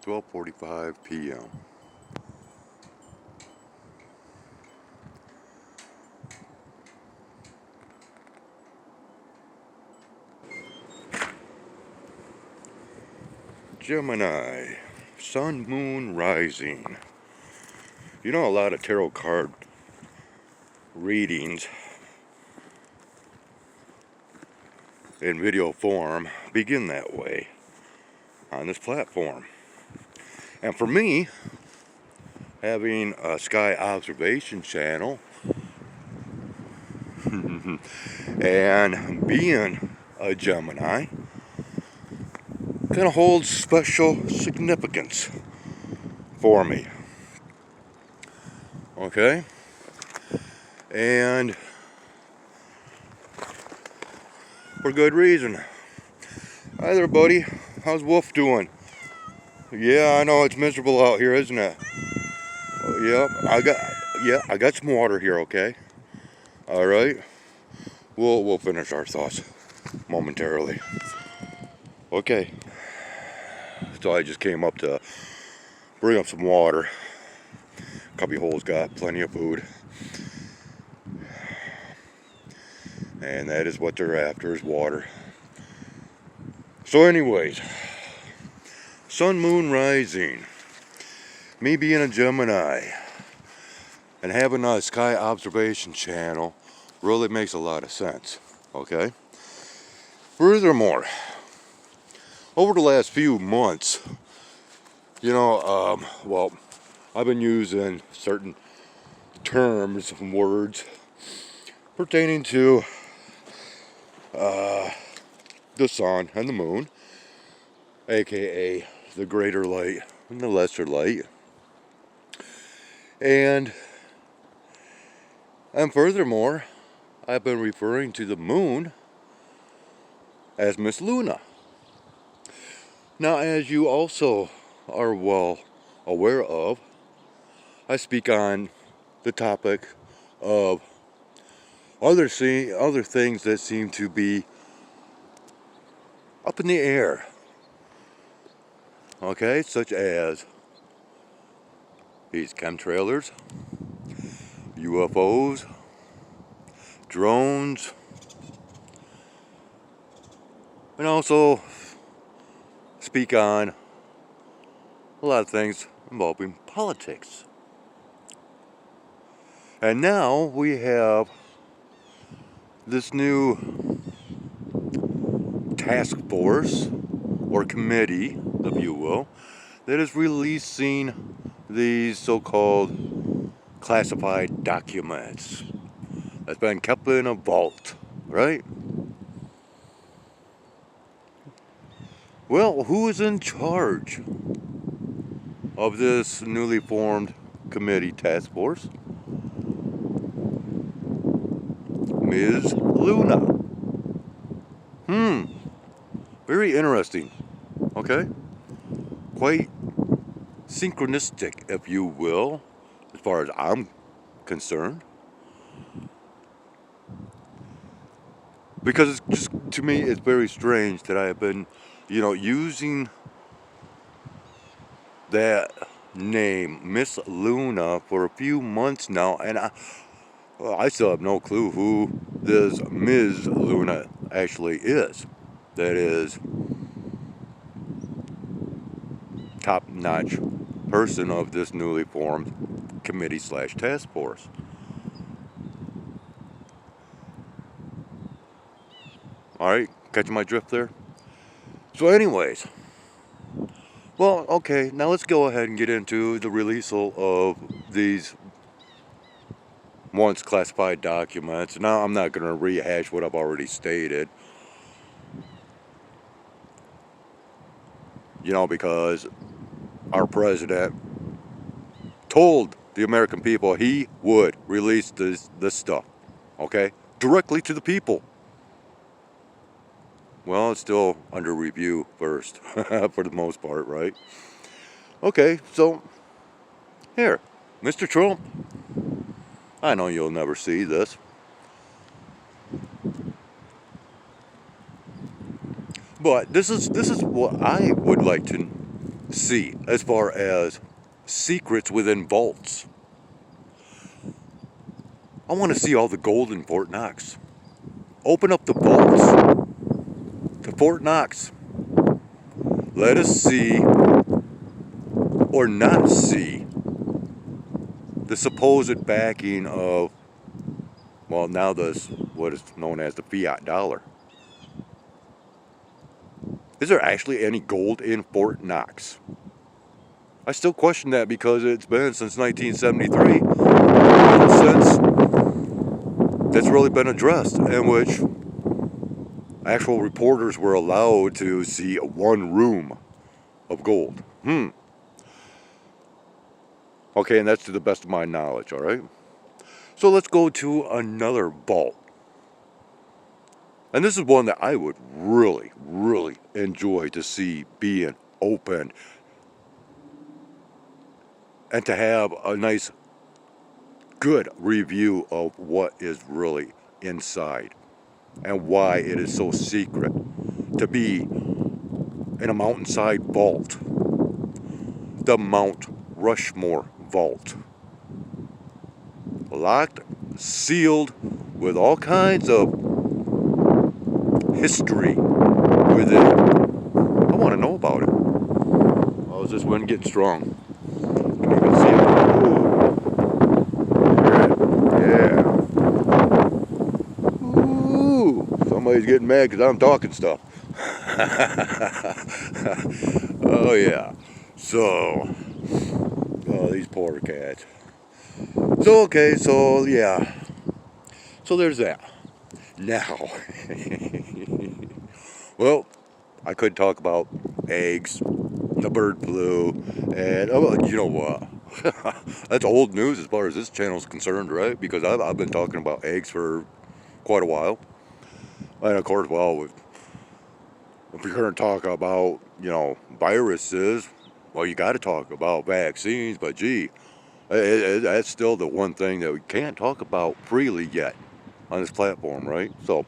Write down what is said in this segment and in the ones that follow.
12:45 p.m. Gemini, Sun, Moon, Rising. You know, a lot of tarot card readings in video form begin that way on this platform. And for me, having a sky observation channel and being a Gemini kind of holds special significance for me. Okay? And for good reason. Hi there, buddy. How's Wolf doing? Yeah, I know it's miserable out here, isn't it? Yep, I got some water here, okay? All right. We'll finish our thoughts momentarily. Okay. So I just came up to bring up some water. Cubby hole's got plenty of food. And that is what they're after, is water. So anyways, Sun, Moon, Rising. Me being a Gemini and having a sky observation channel really makes a lot of sense, okay? Furthermore, over the last few months, well, I've been using certain terms and words pertaining to the sun and the moon, aka the greater light and the lesser light. And furthermore, I've been referring to the moon as Miss Luna. Now, as you also are well aware of, I speak on the topic of other things that seem to be up in the air. Okay, such as these chemtrailers, UFOs, drones, and also speak on a lot of things involving politics. And now we have this new task force or committee, if you will, that is releasing these so-called classified documents that's been kept in a vault, right? Well, who is in charge of this newly formed committee task force? Ms. Luna. Very interesting. Okay? Quite synchronistic, if you will, as far as I'm concerned. Because it's just, to me, it's very strange that I have been, using that name, Miss Luna, for a few months now, and I still have no clue who this Ms. Luna actually is. That is top-notch person of this newly formed committee/task force. Alright, catching my drift there? So anyways, well, okay, now let's go ahead and get into the release of these once classified documents. Now, I'm not going to rehash what I've already stated. Because our president told the American people he would release this stuff, okay? Directly to the people. Well, it's still under review first, for the most part, right? Okay, so, here, Mr. Trump, I know you'll never see this. But this is what I would like to see as far as secrets within vaults. I want to see all the gold in Fort Knox. Open up the vaults to Fort Knox. Let us see or not see the supposed backing of, well, now this what is known as the fiat dollar. Is there actually any gold in Fort Knox? I still question that because it's been since 1973 since that's really been addressed, in which actual reporters were allowed to see one room of gold. Okay, and that's to the best of my knowledge, all right? So let's go to another vault. And this is one that I would really, really enjoy to see being opened and to have a nice, good review of what is really inside and why it is so secret to be in a mountainside vault, the Mount Rushmore Vault. Locked, sealed, with all kinds of history within it. I want to know about it. Oh, is this wind getting strong? Can you even see it? Ooh. Yeah. Ooh. Somebody's getting mad because I'm talking stuff. Oh yeah. So, oh, these poor cats. So okay, so yeah. So there's that. Now, well, I could talk about eggs, the bird flu, and oh, you know what? That's old news as far as this channel is concerned, right? Because I've been talking about eggs for quite a while. And of course, well, if you're going to talk about, viruses, well, you got to talk about vaccines, but gee, that's still the one thing that we can't talk about freely yet on this platform, right? So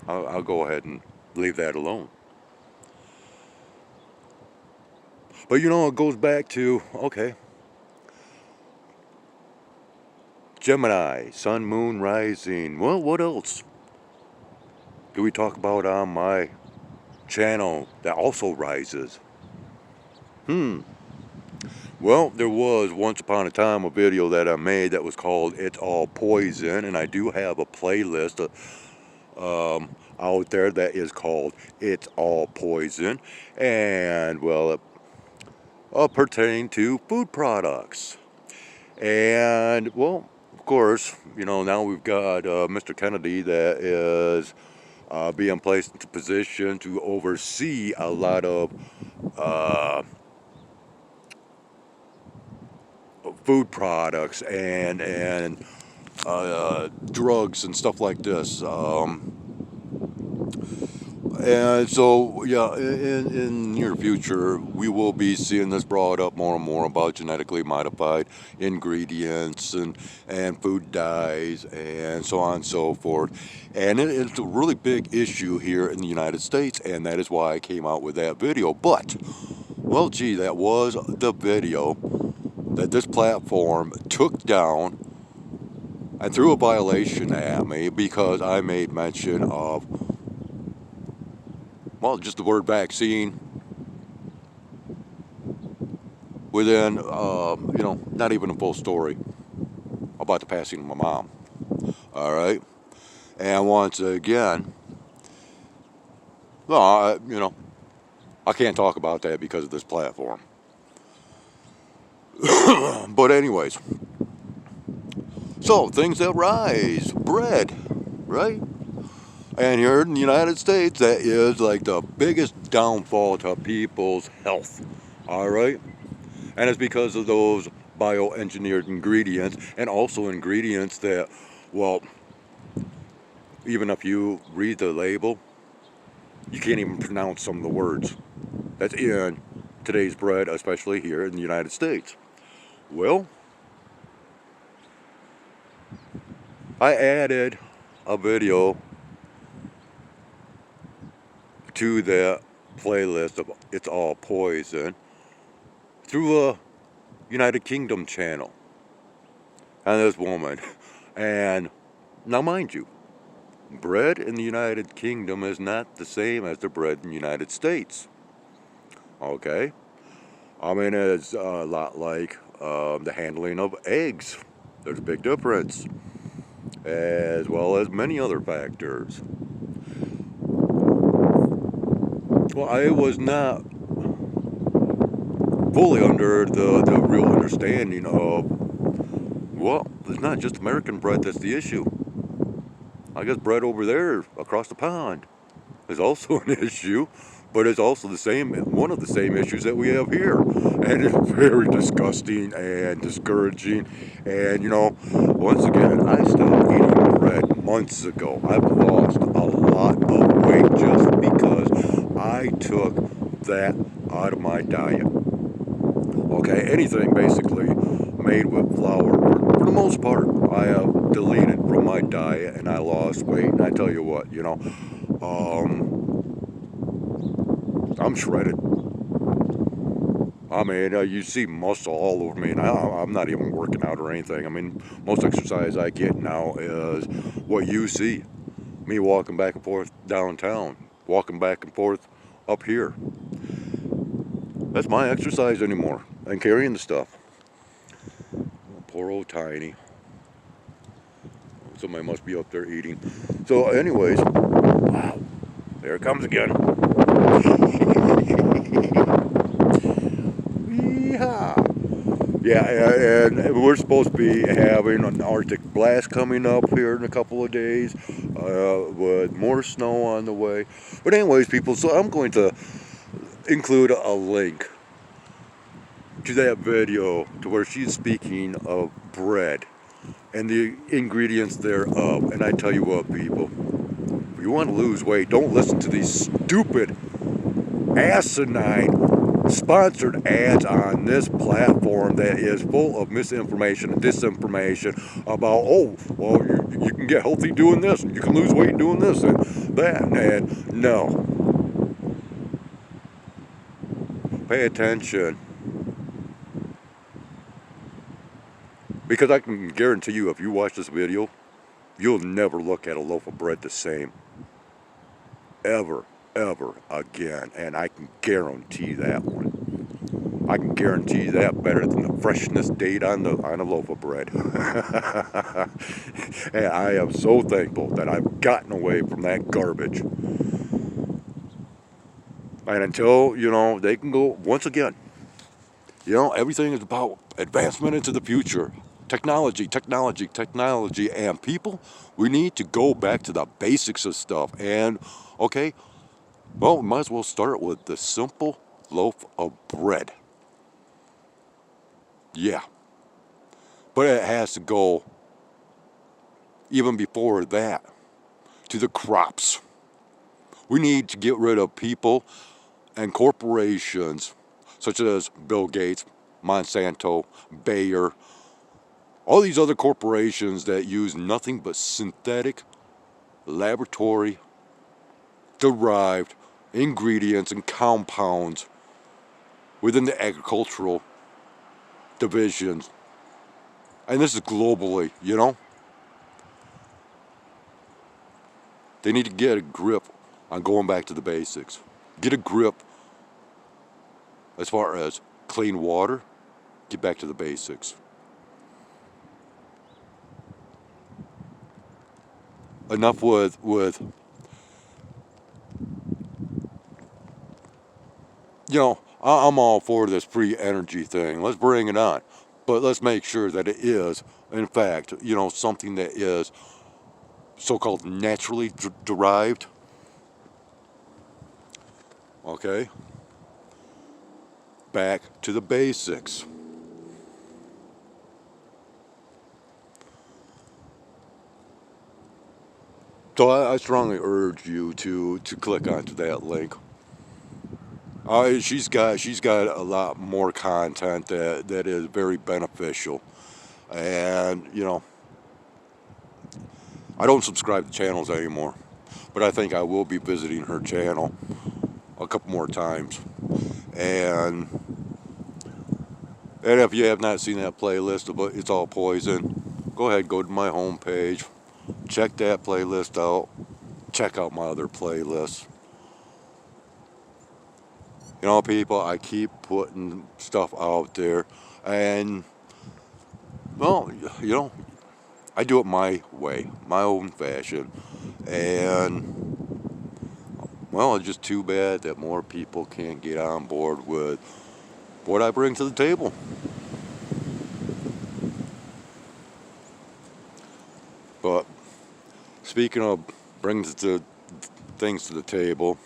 I'll go ahead and leave that alone. But it goes back to, okay, Gemini, sun, moon, rising. Well, what else do we talk about on my channel that also rises? Well, there was once upon a time a video that I made that was called It's All Poison, and I do have a playlist out there that is called It's All Poison, and well, pertaining to food products. And well, of course, now we've got Mr. Kennedy that is being placed into position to oversee a lot of food products and drugs and stuff like this. And so, yeah, in near future, we will be seeing this brought up more and more about genetically modified ingredients and food dyes and so on and so forth. And it's a really big issue here in the United States, and that is why I came out with that video. But, well, gee, that was the video that this platform took down and threw a violation at me because I made mention of, well, just the word vaccine within, not even a full story about the passing of my mom. All right. And once again, well, I can't talk about that because of this platform. But anyways, so things that rise, bread, right? And here in the United States, that is like the biggest downfall to people's health, all right? And it's because of those bioengineered ingredients, and also ingredients that, well, even if you read the label, you can't even pronounce some of the words that's in today's bread, especially here in the United States. Well, I added a video to the playlist of It's All Poison through a United Kingdom channel on this woman. And now mind you, bread in the United Kingdom is not the same as the bread in the United States. Okay? I mean, it's a lot like the handling of eggs. There's a big difference, as well as many other factors. Well, I was not fully under the real understanding of, well, it's not just American bread that's the issue. I guess bread over there across the pond is also an issue, but it's also one of the same issues that we have here. And it's very disgusting and discouraging. And once again, I stopped eating bread months ago. I've lost a lot of weight just because I took that out of my diet. Okay, anything basically made with flour, for the most part, I have deleted from my diet, and I lost weight. And I tell you what, I'm shredded. I mean, you see muscle all over me, and I'm not even working out or anything. I mean, most exercise I get now is what you see. Me walking back and forth downtown, walking back and forth up here. That's my exercise anymore, and carrying the stuff. Poor old Tiny. Somebody must be up there eating. So anyways, wow, there it comes again. Yeah, and we're supposed to be having an Arctic blast coming up here in a couple of days, with more snow on the way. But anyways, people, so I'm going to include a link to that video to where she's speaking of bread and the ingredients thereof. And I tell you what, people, if you want to lose weight, don't listen to these stupid, asinine, sponsored ads on this platform that is full of misinformation and disinformation about, oh, well, you can get healthy doing this, and you can lose weight doing this and that. And no. Pay attention. Because I can guarantee you, if you watch this video, you'll never look at a loaf of bread the same. Ever again. And I can guarantee that one. I can guarantee that better than the freshness date on a loaf of bread. And I am so thankful that I've gotten away from that garbage. And until, they can go, once again, everything is about advancement into the future. Technology, and people, we need to go back to the basics of stuff. And, okay, well, we might as well start with the simple loaf of bread. Yeah. But it has to go, even before that, to the crops. We need to get rid of people and corporations such as Bill Gates, Monsanto, Bayer, all these other corporations that use nothing but synthetic, laboratory, derived ingredients and compounds within the agricultural divisions. And this is globally, They need to get a grip on going back to the basics. Get a grip as far as clean water. Get back to the basics. Enough with I'm all for this free energy thing. Let's bring it on. But let's make sure that it is, in fact, something that is so-called naturally derived. Okay? Back to the basics. So I strongly urge you to click onto that link. She's got a lot more content that is very beneficial, and I don't subscribe to channels anymore, but I think I will be visiting her channel a couple more times, and And if you have not seen that playlist, but it's all poison, go ahead, go to my homepage, check that playlist out, check out my other playlists. You know, people, I keep putting stuff out there, and, well, you know, I do it my way, my own fashion, and, well, it's just too bad that more people can't get on board with what I bring to the table. But speaking of brings the things to the table,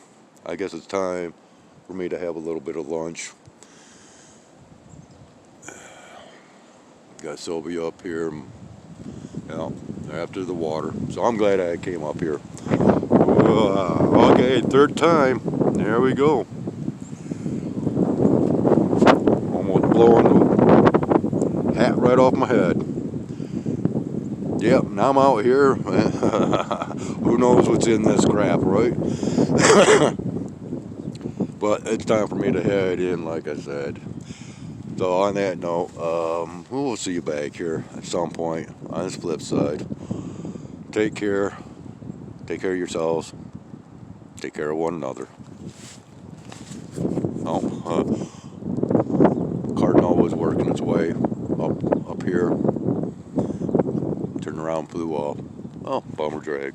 I guess it's time for me to have a little bit of lunch. Got Sylvia up here, you know, after the water. So I'm glad I came up here. Okay, third time. There we go. Almost blowing the hat right off my head. Yep, now I'm out here. Who knows what's in this crap, right? But it's time for me to head in, like I said. So on that note, we'll see you back here at some point on this flip side. Take care. Take care of yourselves. Take care of one another. Cardinal was working its way up here. Turned around, flew off. Oh, bummer drag.